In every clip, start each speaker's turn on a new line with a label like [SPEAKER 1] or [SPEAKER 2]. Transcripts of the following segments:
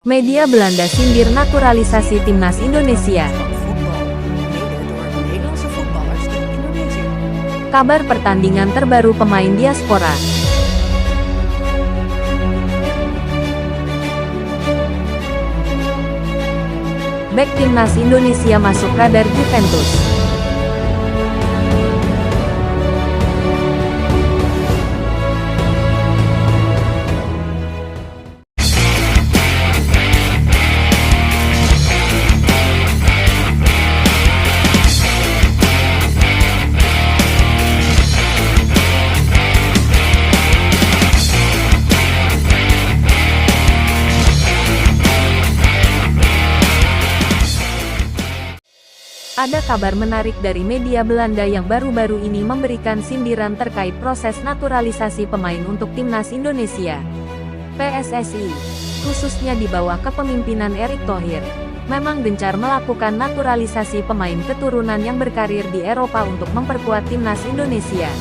[SPEAKER 1] Media Belanda sindir naturalisasi timnas Indonesia. Kabar pertandingan terbaru pemain diaspora. Bek timnas Indonesia masuk radar Juventus. Ada kabar menarik dari media Belanda yang baru-baru ini memberikan sindiran terkait proses naturalisasi pemain untuk timnas Indonesia. PSSI, khususnya di bawah kepemimpinan Erick Thohir, memang gencar melakukan naturalisasi pemain keturunan yang berkarir di Eropa untuk memperkuat timnas Indonesia.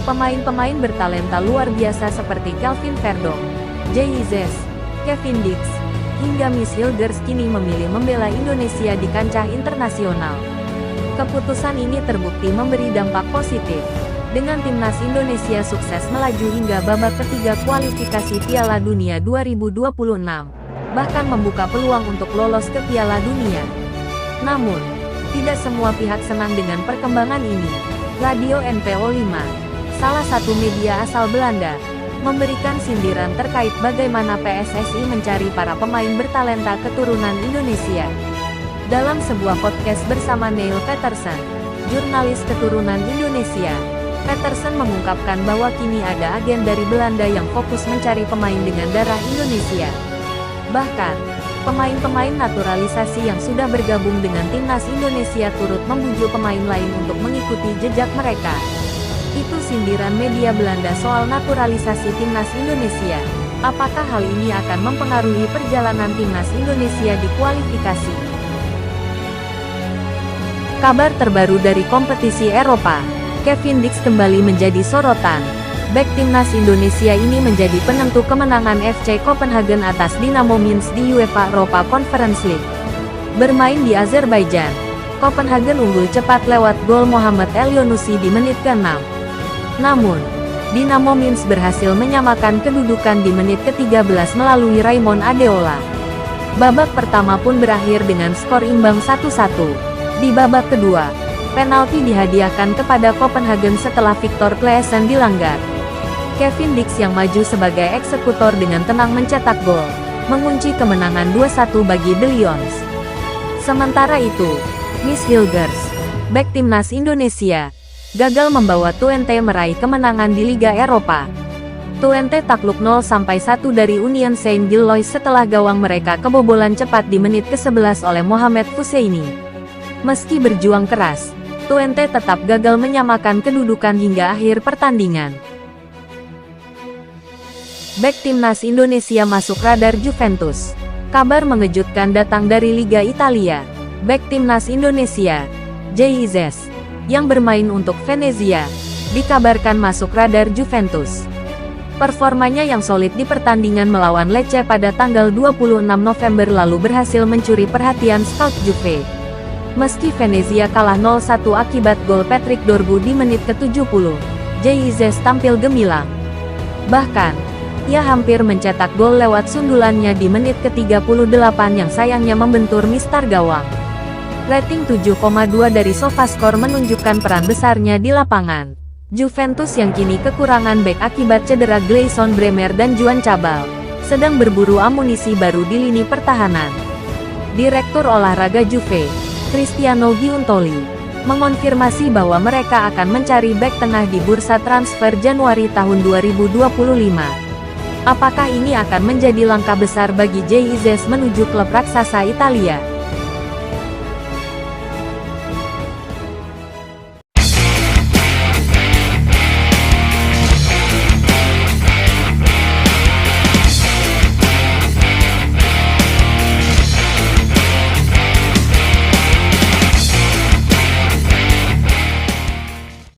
[SPEAKER 1] Pemain-pemain bertalenta luar biasa seperti Kelvin Verdonk, J.I.Zes, Kevin Dix, hingga Miss Hilgers kini memilih membela Indonesia di kancah internasional. Keputusan ini terbukti memberi dampak positif, dengan timnas Indonesia sukses melaju hingga babak ketiga kualifikasi Piala Dunia 2026, bahkan membuka peluang untuk lolos ke Piala Dunia. Namun, tidak semua pihak senang dengan perkembangan ini. Radio NPO 5, salah satu media asal Belanda, memberikan sindiran terkait bagaimana PSSI mencari para pemain bertalenta keturunan Indonesia. Dalam sebuah podcast bersama Neil Peterson, jurnalis keturunan Indonesia, Peterson mengungkapkan bahwa kini ada agen dari Belanda yang fokus mencari pemain dengan darah Indonesia. Bahkan, pemain-pemain naturalisasi yang sudah bergabung dengan timnas Indonesia turut membujuk pemain lain untuk mengikuti jejak mereka. Itu sindiran media Belanda soal naturalisasi timnas Indonesia. Apakah hal ini akan mempengaruhi perjalanan timnas Indonesia di kualifikasi? Kabar terbaru dari kompetisi Eropa, Kevin Dix kembali menjadi sorotan. Bek timnas Indonesia ini menjadi penentu kemenangan FC Copenhagen atas Dinamo Minsk di UEFA Europa Conference League. Bermain di Azerbaijan, Copenhagen unggul cepat lewat gol Mohamed Elyounoussi di menit ke-6. Namun, Dinamo Minsk berhasil menyamakan kedudukan di menit ke-13 melalui Raymond Adeola. Babak pertama pun berakhir dengan skor imbang 1-1. Di babak kedua, penalti dihadiahkan kepada Copenhagen setelah Victor Claesson dilanggar. Kevin Dix yang maju sebagai eksekutor dengan tenang mencetak gol, mengunci kemenangan 2-1 bagi The Lions. Sementara itu, Miss Hilgers, bek timnas Indonesia, gagal membawa Twente meraih kemenangan di Liga Eropa. Twente takluk 0-1 dari Union Saint-Gilloise setelah gawang mereka kebobolan cepat di menit ke-11 oleh Mohamed Fousseyni. Meski berjuang keras, Twente tetap gagal menyamakan kedudukan hingga akhir pertandingan. Bek timnas Indonesia masuk radar Juventus. Kabar mengejutkan datang dari Liga Italia. Bek timnas Indonesia, J.I.Zes, yang bermain untuk Venezia, dikabarkan masuk radar Juventus. Performanya yang solid di pertandingan melawan Lecce pada tanggal 26 November lalu berhasil mencuri perhatian scout Juve. Meski Venezia kalah 0-1 akibat gol Patrick Dorgu di menit ke-70, J.I.Zes tampil gemilang. Bahkan, ia hampir mencetak gol lewat sundulannya di menit ke-38 yang sayangnya membentur mistar gawang. Rating 7,2 dari SofaScore menunjukkan peran besarnya di lapangan. Juventus yang kini kekurangan bek akibat cedera Gleison Bremer dan Juan Cabal, sedang berburu amunisi baru di lini pertahanan. Direktur olahraga Juve, Cristiano Giuntoli, mengonfirmasi bahwa mereka akan mencari bek tengah di bursa transfer Januari tahun 2025. Apakah ini akan menjadi langkah besar bagi J.I.Zes menuju klub raksasa Italia?